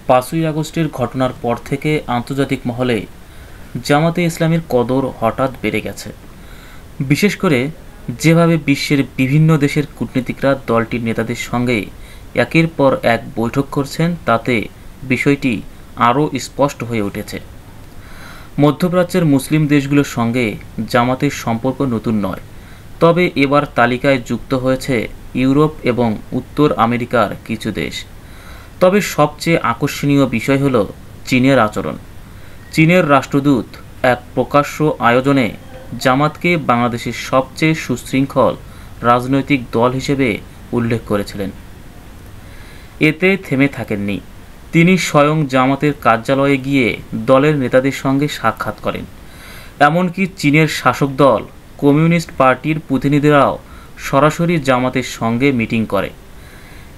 5ই আগস্টের ঘটনার পর থেকে আন্তর্জাতিক মহলে জামাতে ইসলামীর কদর হঠাৎ বেড়ে গেছে। বিশেষ করে যেভাবে বিশ্বের বিভিন্ন দেশের কূটনীতিকরা দলটির নেতাদের সঙ্গে একের পর এক বৈঠক করছেন, তাতে বিষয়টি আরও স্পষ্ট হয়ে উঠেছে। মধ্যপ্রাচ্যের মুসলিম দেশগুলোর সঙ্গে জামাতের সম্পর্ক নতুন নয়, তবে এবার তালিকায় যুক্ত হয়েছে ইউরোপ এবং উত্তর আমেরিকার কিছু দেশ। তবে সবচেয়ে আকর্ষণীয় বিষয় হল চীনের আচরণ। চীনের রাষ্ট্রদূত এক প্রকাশ্য আয়োজনে জামাতকে বাংলাদেশের সবচেয়ে সুশৃঙ্খল রাজনৈতিক দল হিসেবে উল্লেখ করেছিলেন। এতে থেমে থাকেননি, তিনি স্বয়ং জামাতের কার্যালয়ে গিয়ে দলের নেতাদের সঙ্গে সাক্ষাৎ করেন। এমনকি চীনের শাসক দল কমিউনিস্ট পার্টির প্রতিনিধিরাও সরাসরি জামাতের সঙ্গে মিটিং করে।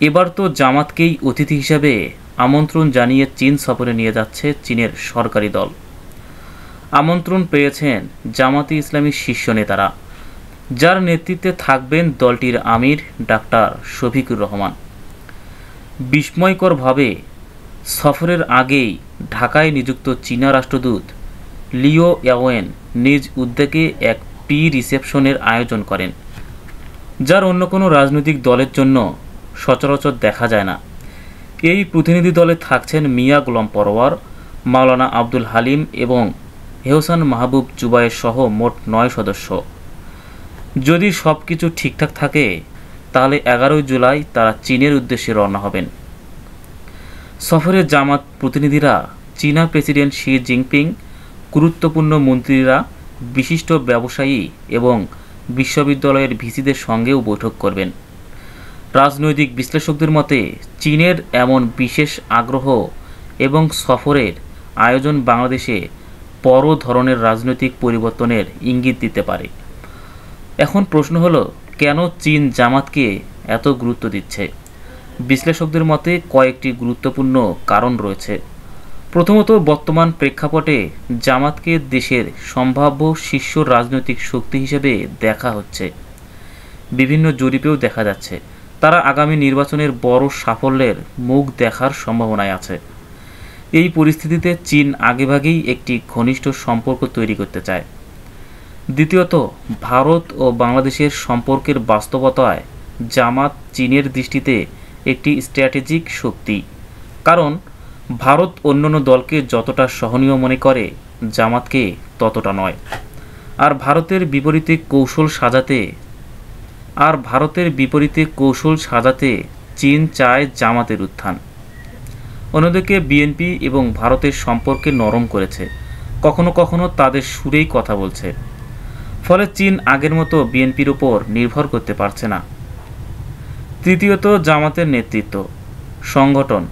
এবার তো জামাতকেই অতিথি হিসেবে আমন্ত্রণ জানিয়ে চীন সফরে নিয়ে যাচ্ছে চীনের সরকারি দল। আমন্ত্রণ পেয়েছেন জামাতে ইসলামীর শীর্ষ নেতারা, যার নেতৃত্বে থাকবেন দলটির আমির ডাক্তার শফিকুর রহমান। বিস্ময়করভাবে সফরের আগেই ঢাকায় নিযুক্ত চীনা রাষ্ট্রদূত লিও ইয়াওয়েন নিজ উদ্যোগে এক প্রি রিসেপশনের আয়োজন করেন, যার অন্য কোনো রাজনৈতিক দলের জন্য সচরাচর দেখা যায় না। এই প্রতিনিধি দলে থাকছেন মিয়া গোলাম পরোয়ার, মাওলানা আব্দুল হালিম এবং এহসান মাহবুব জুবায়ের সহ মোট 9 সদস্য। যদি সব কিছু ঠিকঠাক থাকে তাহলে 11 জুলাই তারা চীনের উদ্দেশ্যে রওনা হবেন। সফরে জামাত প্রতিনিধিরা চীনা প্রেসিডেন্ট শি জিনপিং, গুরুত্বপূর্ণ মন্ত্রীরা, বিশিষ্ট ব্যবসায়ী এবং বিশ্ববিদ্যালয়ের ভিসিদের সঙ্গেও বৈঠক করবেন। রাজনৈতিক বিশ্লেষকদের মতে চীনের এমন বিশেষ আগ্রহ এবং সফরের আয়োজন বাংলাদেশে বড় ধরনের রাজনৈতিক পরিবর্তনের ইঙ্গিত দিতে পারে। এখন প্রশ্ন হলো, কেন চীন জামাতকে এত গুরুত্ব দিচ্ছে? বিশ্লেষকদের মতে কয়েকটি গুরুত্বপূর্ণ কারণ রয়েছে। প্রথমত, বর্তমান প্রেক্ষাপটে জামাতকে দেশের সম্ভাব্য শীর্ষ রাজনৈতিক শক্তি হিসেবে দেখা হচ্ছে। বিভিন্ন জরিপেও দেখা যাচ্ছে তারা আগামী নির্বাচনের বড় সাফল্যের মুখ দেখার সম্ভাবনায় আছে। এই পরিস্থিতিতে চীন আগেভাগেই একটি ঘনিষ্ঠ সম্পর্ক তৈরি করতে চায়। দ্বিতীয়ত, ভারত ও বাংলাদেশের সম্পর্কের বাস্তবতায় জামাত চীনের দৃষ্টিতে একটি স্ট্র্যাটেজিক শক্তি। কারণ ভারত অন্যান্য দলকে যতটা সহনীয় মনে করে, জামাতকে ততটা নয়। আর ভারতের বিপরীতে কৌশল সাজাতে চীন চায় জামাতের উত্থান। অন্যদিকে বিএনপি এবং ভারতের সম্পর্কে নরম করেছে, কখনো কখনো তাদের সুরেই কথা বলছে। ফলে চীন আগের মতো বিএনপির উপর নির্ভর করতে পারছে না। তৃতীয়ত, জামাতের নেতৃত্ব, সংগঠন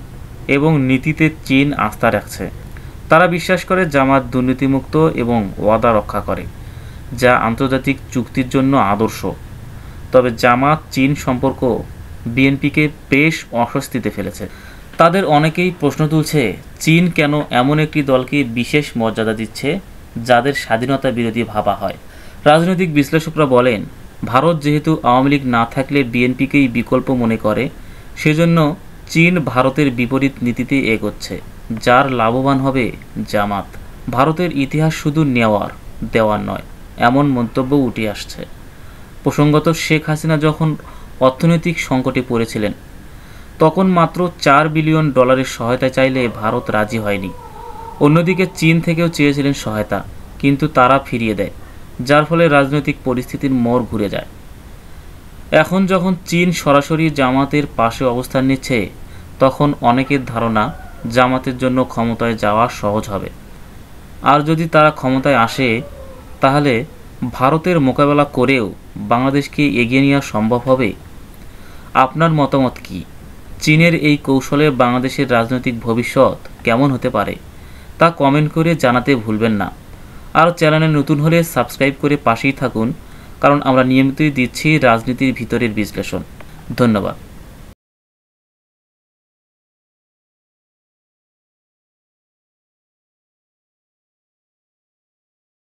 এবং নীতিতে চীন আস্থা রাখছে। তারা বিশ্বাস করে জামাত দুর্নীতিমুক্ত এবং ওয়াদা রক্ষা করে, যা আন্তর্জাতিক চুক্তির জন্য আদর্শ। তবে জামাত চীন সম্পর্ক বিএনপিকে বেশ অস্বস্তিতে ফেলেছে। তাদের অনেকেই প্রশ্ন তুলছে, চীন কেন এমন একটি দলকে বিশেষ মর্যাদা দিচ্ছে যাদের স্বাধীনতা বিরোধী ভাবা হয়। রাজনৈতিক বিশ্লেষকরা বলেন, ভারত যেহেতু আওয়ামী লীগ না থাকলে বিএনপিকেই বিকল্প মনে করে, সেজন্য চীন ভারতের বিপরীত নীতিতে এগোচ্ছে, যার লাভবান হবে জামাত। ভারতের ইতিহাস শুধু নেওয়ার দেওয়ার নয়, এমন মন্তব্য উঠে আসছে। প্রসঙ্গত, শেখ হাসিনা যখন অর্থনৈতিক সংকটে পড়েছিলেন, তখন মাত্র $4 বিলিয়ন সহায়তা চাইলে ভারত রাজি হয়নি। অন্যদিকে চীন থেকেও চেয়েছিলেন সহায়তা, কিন্তু তারা ফিরিয়ে দেয়, যার ফলে রাজনৈতিক পরিস্থিতির মোড় ঘুরে যায়। এখন যখন চীন সরাসরি জামাতের পাশে অবস্থান নিচ্ছে, তখন অনেকের ধারণা জামাতের জন্য ক্ষমতায় যাওয়া সহজ হবে। আর যদি তারা ক্ষমতায় আসে, তাহলে ভারতের মোকাবেলা করেও বাংলাদেশকে এগিয়ে নেওয়া সম্ভব হবে। আপনার মতামত কি? চীনের এই কৌশলে বাংলাদেশের রাজনৈতিক ভবিষ্যৎ কেমন হতে পারে তা কমেন্ট করে জানাতে ভুলবেন না। আর চ্যানেলে নতুন হলে সাবস্ক্রাইব করে পাশেই থাকুন, কারণ আমরা নিয়মিতই দিচ্ছি রাজনীতির ভিতরের বিশ্লেষণ। ধন্যবাদ।